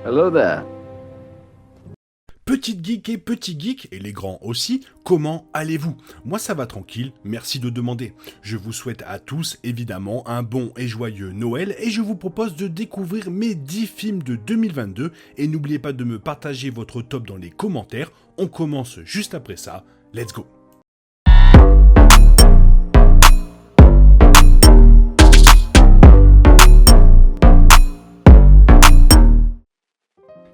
Hello there. Petite geek et petit geek, et les grands aussi, comment allez-vous? Moi ça va tranquille, merci de demander. Je vous souhaite à tous évidemment un bon et joyeux Noël et je vous propose de découvrir mes 10 films de 2022 et n'oubliez pas de me partager votre top dans les commentaires, on commence juste après ça, let's go.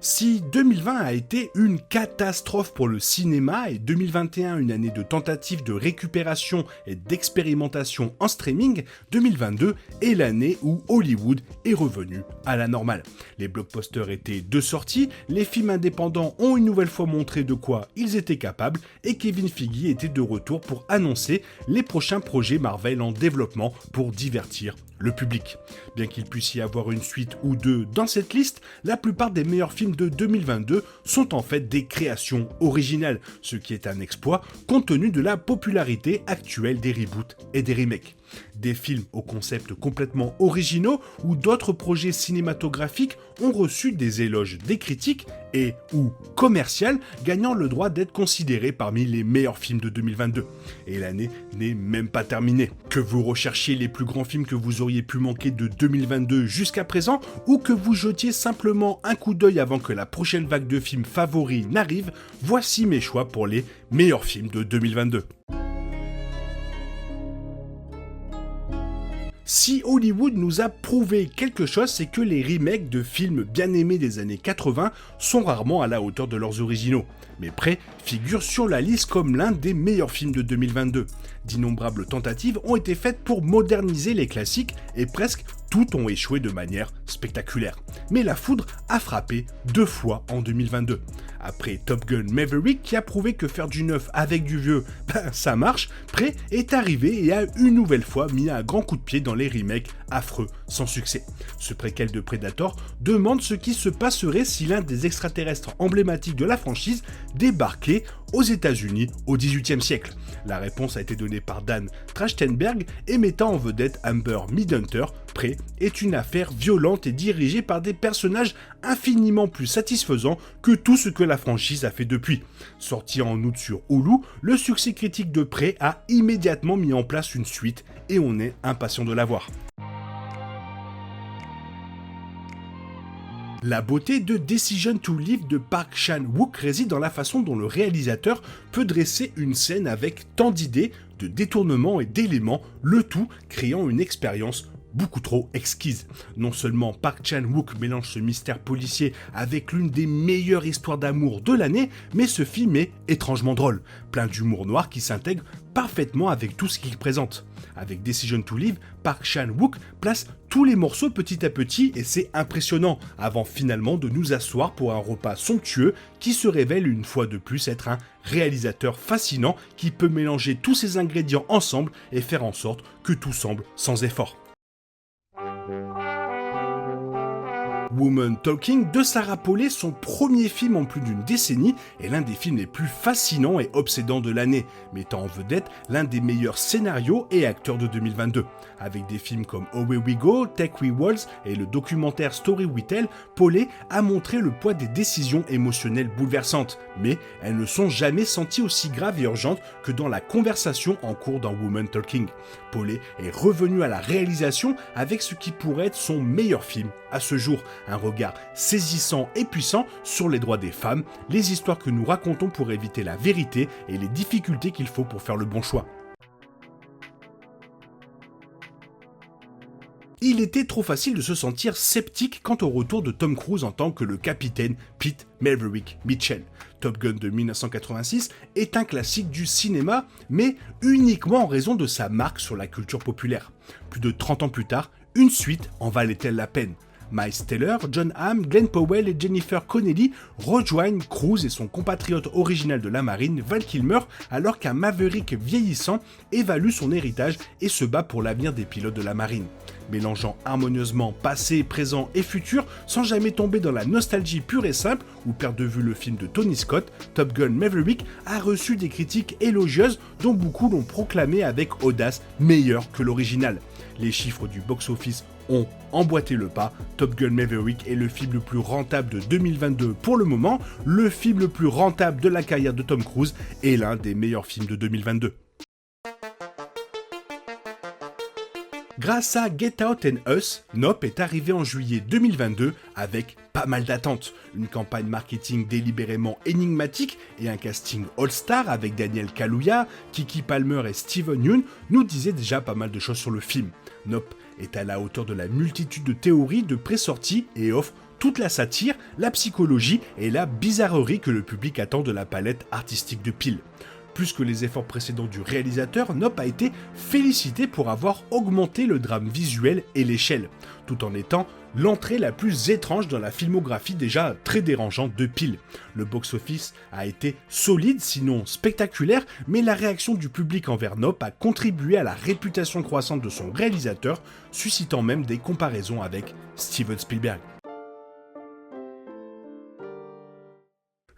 Si 2020 a été une catastrophe pour le cinéma et 2021 une année de tentatives de récupération et d'expérimentation en streaming, 2022 est l'année où Hollywood est revenu à la normale. Les blockbusters étaient de sortie, les films indépendants ont une nouvelle fois montré de quoi ils étaient capables et Kevin Feige était de retour pour annoncer les prochains projets Marvel en développement pour divertir le public. Bien qu'il puisse y avoir une suite ou deux dans cette liste, la plupart des meilleurs films de 2022 sont en fait des créations originales, ce qui est un exploit compte tenu de la popularité actuelle des reboots et des remakes. Des films au concept complètement originaux ou d'autres projets cinématographiques ont reçu des éloges des critiques et ou commerciales, gagnant le droit d'être considérés parmi les meilleurs films de 2022. Et l'année n'est même pas terminée. Que vous recherchiez les plus grands films que vous auriez pu manquer de 2022 jusqu'à présent, ou que vous jetiez simplement un coup d'œil avant que la prochaine vague de films favoris n'arrive, voici mes choix pour les meilleurs films de 2022. Si Hollywood nous a prouvé quelque chose, c'est que les remakes de films bien aimés des années 80 sont rarement à la hauteur de leurs originaux. Mais Prey figure sur la liste comme l'un des meilleurs films de 2022. D'innombrables tentatives ont été faites pour moderniser les classiques et presque toutes ont échoué de manière spectaculaire. Mais la foudre a frappé 2 fois en 2022. Après Top Gun Maverick qui a prouvé que faire du neuf avec du vieux, ça marche, Prey est arrivé et a une nouvelle fois mis un grand coup de pied dans les remakes affreux sans succès. Ce préquel de Predator demande ce qui se passerait si l'un des extraterrestres emblématiques de la franchise débarquait aux États-Unis au XVIIIe siècle. La réponse a été donnée par Dan Trachtenberg et mettant en vedette Amber Midhunter. Prey est une affaire violente et dirigée par des personnages infiniment plus satisfaisants que tout ce que la franchise a fait depuis. Sorti en août sur Hulu, le succès critique de Prey a immédiatement mis en place une suite et on est impatient de la voir. La beauté de Decision to Live de Park Chan-wook réside dans la façon dont le réalisateur peut dresser une scène avec tant d'idées, de détournements et d'éléments, le tout créant une expérience beaucoup trop exquise. Non seulement Park Chan-wook mélange ce mystère policier avec l'une des meilleures histoires d'amour de l'année, mais ce film est étrangement drôle, plein d'humour noir qui s'intègre parfaitement avec tout ce qu'il présente. Avec Decision to Live, Park Chan-wook place tous les morceaux petit à petit et c'est impressionnant, avant finalement de nous asseoir pour un repas somptueux qui se révèle une fois de plus être un réalisateur fascinant qui peut mélanger tous ces ingrédients ensemble et faire en sorte que tout semble sans effort. Woman Talking de Sarah Polley, son premier film en plus d'une décennie, est l'un des films les plus fascinants et obsédants de l'année, mettant en vedette l'un des meilleurs scénarios et acteurs de 2022. Avec des films comme Away We Go, Take We Waltz et le documentaire Story We Tell, Polley a montré le poids des décisions émotionnelles bouleversantes, mais elles ne sont jamais senties aussi graves et urgentes que dans la conversation en cours dans Woman Talking. Polley est revenu à la réalisation avec ce qui pourrait être son meilleur film à ce jour, un regard saisissant et puissant sur les droits des femmes, les histoires que nous racontons pour éviter la vérité et les difficultés qu'il faut pour faire le bon choix. Il était trop facile de se sentir sceptique quant au retour de Tom Cruise en tant que le capitaine Pete Maverick Mitchell. Top Gun de 1986 est un classique du cinéma, mais uniquement en raison de sa marque sur la culture populaire. Plus de 30 ans plus tard, une suite en valait-elle la peine ? Miles Teller, John Hamm, Glenn Powell et Jennifer Connelly rejoignent Cruise et son compatriote original de la marine, Val Kilmer, alors qu'un Maverick vieillissant évalue son héritage et se bat pour l'avenir des pilotes de la marine. Mélangeant harmonieusement passé, présent et futur, sans jamais tomber dans la nostalgie pure et simple ou perdre de vue le film de Tony Scott, Top Gun Maverick a reçu des critiques élogieuses dont beaucoup l'ont proclamé avec audace meilleur que l'original. Les chiffres du box-office ont emboîté le pas. Top Gun Maverick est le film le plus rentable de 2022 pour le moment, le film le plus rentable de la carrière de Tom Cruise et l'un des meilleurs films de 2022. Grâce à Get Out and Us, Nope est arrivé en juillet 2022 avec pas mal d'attentes. Une campagne marketing délibérément énigmatique et un casting all-star avec Daniel Kaluuya, Kiki Palmer et Steven Yeun nous disaient déjà pas mal de choses sur le film. Nope est à la hauteur de la multitude de théories de pré-sortie et offre toute la satire, la psychologie et la bizarrerie que le public attend de la palette artistique de Peele. Plus que les efforts précédents du réalisateur, Nope a été félicité pour avoir augmenté le drame visuel et l'échelle, tout en étant l'entrée la plus étrange dans la filmographie déjà très dérangeante de Peele. Le box-office a été solide, sinon spectaculaire, mais la réaction du public envers Nope a contribué à la réputation croissante de son réalisateur, suscitant même des comparaisons avec Steven Spielberg.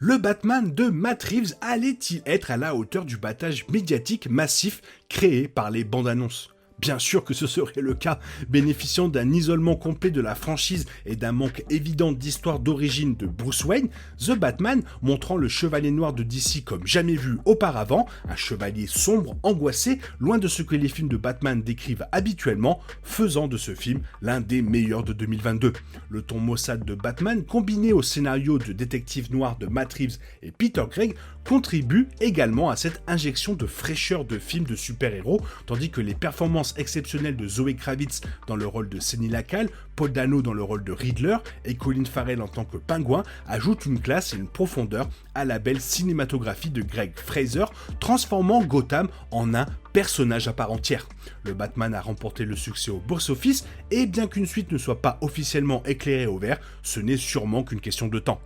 Le Batman de Matt Reeves allait-il être à la hauteur du battage médiatique massif créé par les bandes annonces ? Bien sûr que ce serait le cas, bénéficiant d'un isolement complet de la franchise et d'un manque évident d'histoire d'origine de Bruce Wayne, The Batman, montrant le chevalier noir de DC comme jamais vu auparavant, un chevalier sombre, angoissé, loin de ce que les films de Batman décrivent habituellement, faisant de ce film l'un des meilleurs de 2022. Le ton maussade de Batman, combiné au scénario de détective noir de Matt Reeves et Peter Craig, contribue également à cette injection de fraîcheur de films de super-héros, tandis que les performances exceptionnelles de Zoé Kravitz dans le rôle de Senny Lacal, Paul Dano dans le rôle de Riddler et Colin Farrell en tant que pingouin ajoutent une classe et une profondeur à la belle cinématographie de Greg Fraser, transformant Gotham en un personnage à part entière. Le Batman a remporté le succès au box-office et bien qu'une suite ne soit pas officiellement éclairée au vert, ce n'est sûrement qu'une question de temps.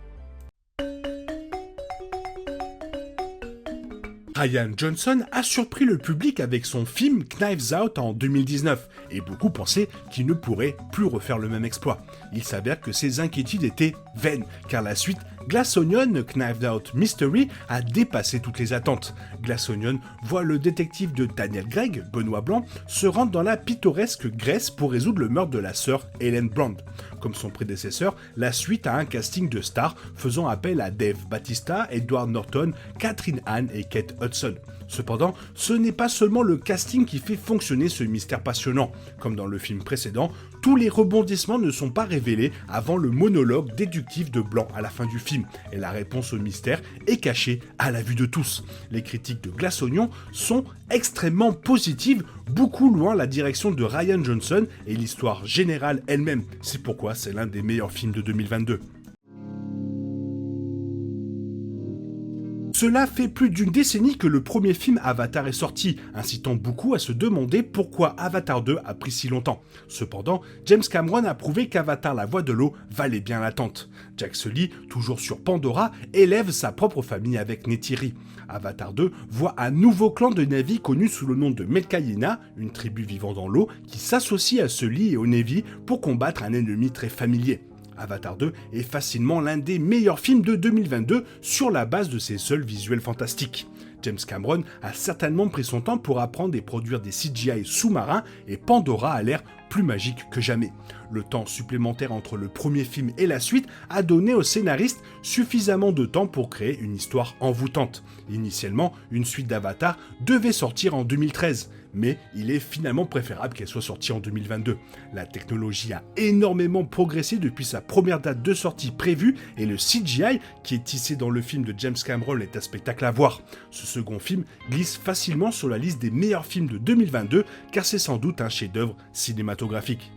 Rian Johnson a surpris le public avec son film Knives Out en 2019, et beaucoup pensaient qu'il ne pourrait plus refaire le même exploit. Il s'avère que ces inquiétudes étaient vaines, car la suite Glass Onion Knived Out Mystery a dépassé toutes les attentes. Glass Onion voit le détective de Daniel Craig, Benoît Blanc, se rendre dans la pittoresque Grèce pour résoudre le meurtre de la sœur Helen Brand. Comme son prédécesseur, la suite a un casting de stars faisant appel à Dave Bautista, Edward Norton, Catherine Hahn et Kate Hudson. Cependant, ce n'est pas seulement le casting qui fait fonctionner ce mystère passionnant. Comme dans le film précédent, tous les rebondissements ne sont pas révélés avant le monologue déductif de Blanc à la fin du film, et la réponse au mystère est cachée à la vue de tous. Les critiques de Glass Onion sont extrêmement positives, beaucoup louant la direction de Rian Johnson et l'histoire générale elle-même. C'est pourquoi c'est l'un des meilleurs films de 2022. Cela fait plus d'une décennie que le premier film Avatar est sorti, incitant beaucoup à se demander pourquoi Avatar 2 a pris si longtemps. Cependant, James Cameron a prouvé qu'Avatar la voix de l'eau valait bien l'attente. Jack Sully, toujours sur Pandora, élève sa propre famille avec Neytiri. Avatar 2 voit un nouveau clan de Na'vi connu sous le nom de Metkayina, une tribu vivant dans l'eau, qui s'associe à Sully et aux Na'vi pour combattre un ennemi très familier. Avatar 2 est facilement l'un des meilleurs films de 2022 sur la base de ses seuls visuels fantastiques. James Cameron a certainement pris son temps pour apprendre et produire des CGI sous-marins et Pandora a l'air plus magique que jamais. Le temps supplémentaire entre le premier film et la suite a donné au scénariste suffisamment de temps pour créer une histoire envoûtante. Initialement, une suite d'Avatar devait sortir en 2013, mais il est finalement préférable qu'elle soit sortie en 2022. La technologie a énormément progressé depuis sa première date de sortie prévue et le CGI qui est tissé dans le film de James Cameron est un spectacle à voir. Ce second film glisse facilement sur la liste des meilleurs films de 2022 car c'est sans doute un chef-d'œuvre cinématographique.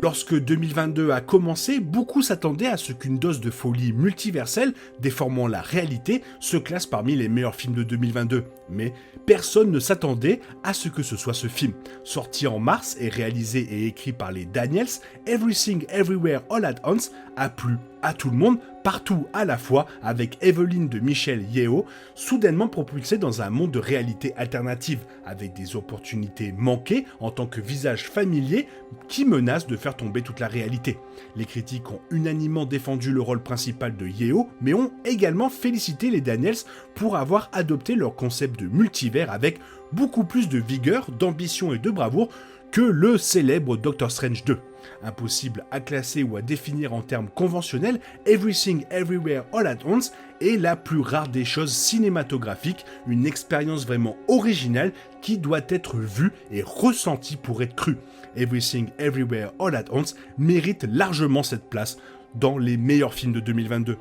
Lorsque 2022 a commencé, beaucoup s'attendaient à ce qu'une dose de folie multiverselle, déformant la réalité, se classe parmi les meilleurs films de 2022. Mais personne ne s'attendait à ce que ce soit ce film. Sorti en mars et réalisé et écrit par les Daniels, Everything Everywhere All at Once a plu à tout le monde, partout à la fois avec Evelyn de Michelle Yeoh, soudainement propulsée dans un monde de réalité alternative, avec des opportunités manquées en tant que visage familier qui menace de faire tomber toute la réalité. Les critiques ont unanimement défendu le rôle principal de Yeoh, mais ont également félicité les Daniels pour avoir adopté leur concept de multivers avec beaucoup plus de vigueur, d'ambition et de bravoure que le célèbre Doctor Strange 2. Impossible à classer ou à définir en termes conventionnels, Everything Everywhere All at Once est la plus rare des choses cinématographiques, une expérience vraiment originale qui doit être vue et ressentie pour être crue. Everything Everywhere All at Once mérite largement cette place dans les meilleurs films de 2022.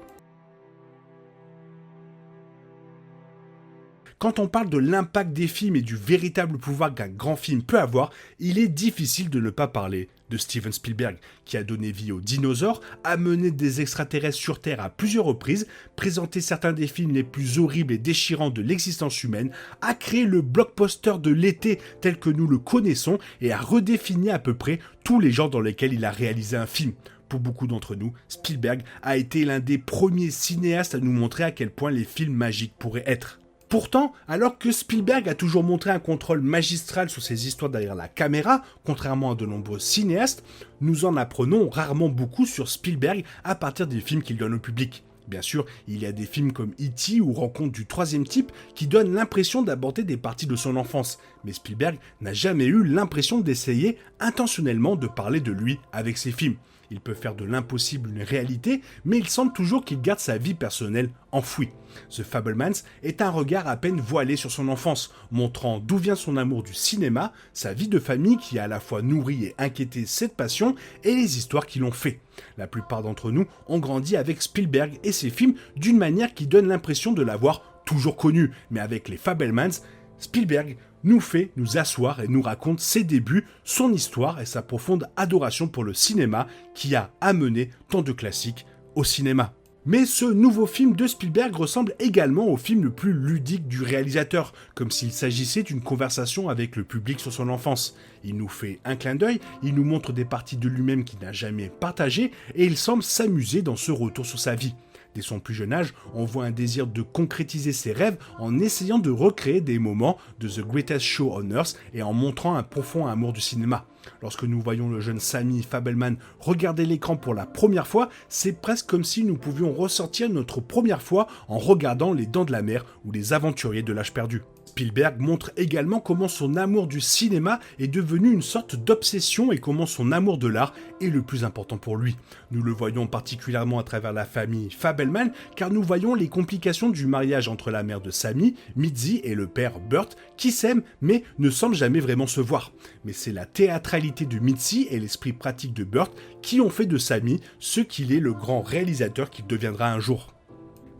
Quand on parle de l'impact des films et du véritable pouvoir qu'un grand film peut avoir, il est difficile de ne pas parler de Steven Spielberg, qui a donné vie aux dinosaures, amené des extraterrestres sur Terre à plusieurs reprises, présenté certains des films les plus horribles et déchirants de l'existence humaine, a créé le blockbuster de l'été tel que nous le connaissons et a redéfini à peu près tous les genres dans lesquels il a réalisé un film. Pour beaucoup d'entre nous, Spielberg a été l'un des premiers cinéastes à nous montrer à quel point les films magiques pourraient être. Pourtant, alors que Spielberg a toujours montré un contrôle magistral sur ses histoires derrière la caméra, contrairement à de nombreux cinéastes, nous en apprenons rarement beaucoup sur Spielberg à partir des films qu'il donne au public. Bien sûr, il y a des films comme E.T. ou Rencontre du troisième type qui donnent l'impression d'aborder des parties de son enfance, mais Spielberg n'a jamais eu l'impression d'essayer intentionnellement de parler de lui avec ses films. Il peut faire de l'impossible une réalité, mais il semble toujours qu'il garde sa vie personnelle enfouie. The Fabelmans est un regard à peine voilé sur son enfance, montrant d'où vient son amour du cinéma, sa vie de famille qui a à la fois nourri et inquiété cette passion, et les histoires qui l'ont fait. La plupart d'entre nous ont grandi avec Spielberg et ses films d'une manière qui donne l'impression de l'avoir toujours connu, mais avec les Fabelmans, Spielberg nous fait nous asseoir et nous raconte ses débuts, son histoire et sa profonde adoration pour le cinéma qui a amené tant de classiques au cinéma. Mais ce nouveau film de Spielberg ressemble également au film le plus ludique du réalisateur, comme s'il s'agissait d'une conversation avec le public sur son enfance. Il nous fait un clin d'œil, il nous montre des parties de lui-même qu'il n'a jamais partagées, et il semble s'amuser dans ce retour sur sa vie. Dès son plus jeune âge, on voit un désir de concrétiser ses rêves en essayant de recréer des moments de The Greatest Show on Earth et en montrant un profond amour du cinéma. Lorsque nous voyons le jeune Sammy Fabelman regarder l'écran pour la première fois, c'est presque comme si nous pouvions ressortir notre première fois en regardant Les Dents de la Mer ou Les Aventuriers de l'âge perdu. Spielberg montre également comment son amour du cinéma est devenu une sorte d'obsession et comment son amour de l'art est le plus important pour lui. Nous le voyons particulièrement à travers la famille Fabelman, car nous voyons les complications du mariage entre la mère de Sammy, Mitzi, et le père Burt, qui s'aiment mais ne semblent jamais vraiment se voir. Mais c'est la théâtralité de Mitzi et l'esprit pratique de Burt qui ont fait de Sammy ce qu'il est, le grand réalisateur qu'il deviendra un jour.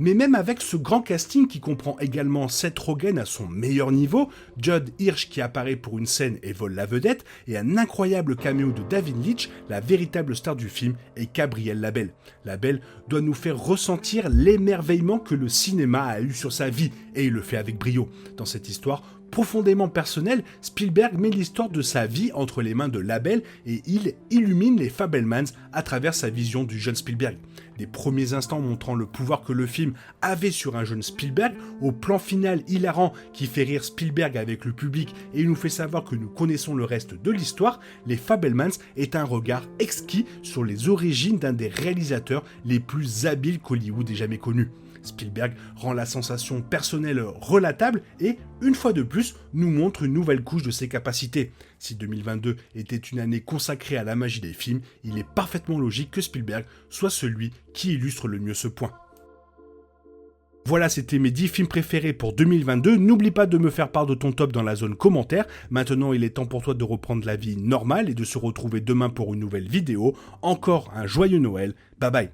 Mais même avec ce grand casting qui comprend également Seth Rogen à son meilleur niveau, Judd Hirsch qui apparaît pour une scène et vole la vedette, et un incroyable caméo de David Leitch, la véritable star du film est Gabriel Labelle. Labelle doit nous faire ressentir l'émerveillement que le cinéma a eu sur sa vie, et il le fait avec brio. Dans cette histoire profondément personnelle, Spielberg met l'histoire de sa vie entre les mains de Labelle et il illumine les Fabelmans à travers sa vision du jeune Spielberg. Des premiers instants montrant le pouvoir que le film avait sur un jeune Spielberg, au plan final hilarant qui fait rire Spielberg avec le public et nous fait savoir que nous connaissons le reste de l'histoire, les Fabelmans est un regard exquis sur les origines d'un des réalisateurs les plus habiles qu'Hollywood ait jamais connus. Spielberg rend la sensation personnelle relatable et, une fois de plus, nous montre une nouvelle couche de ses capacités. Si 2022 était une année consacrée à la magie des films, il est parfaitement logique que Spielberg soit celui qui illustre le mieux ce point. Voilà, c'était mes 10 films préférés pour 2022. N'oublie pas de me faire part de ton top dans la zone commentaire. Maintenant, il est temps pour toi de reprendre la vie normale et de se retrouver demain pour une nouvelle vidéo. Encore un joyeux Noël. Bye bye.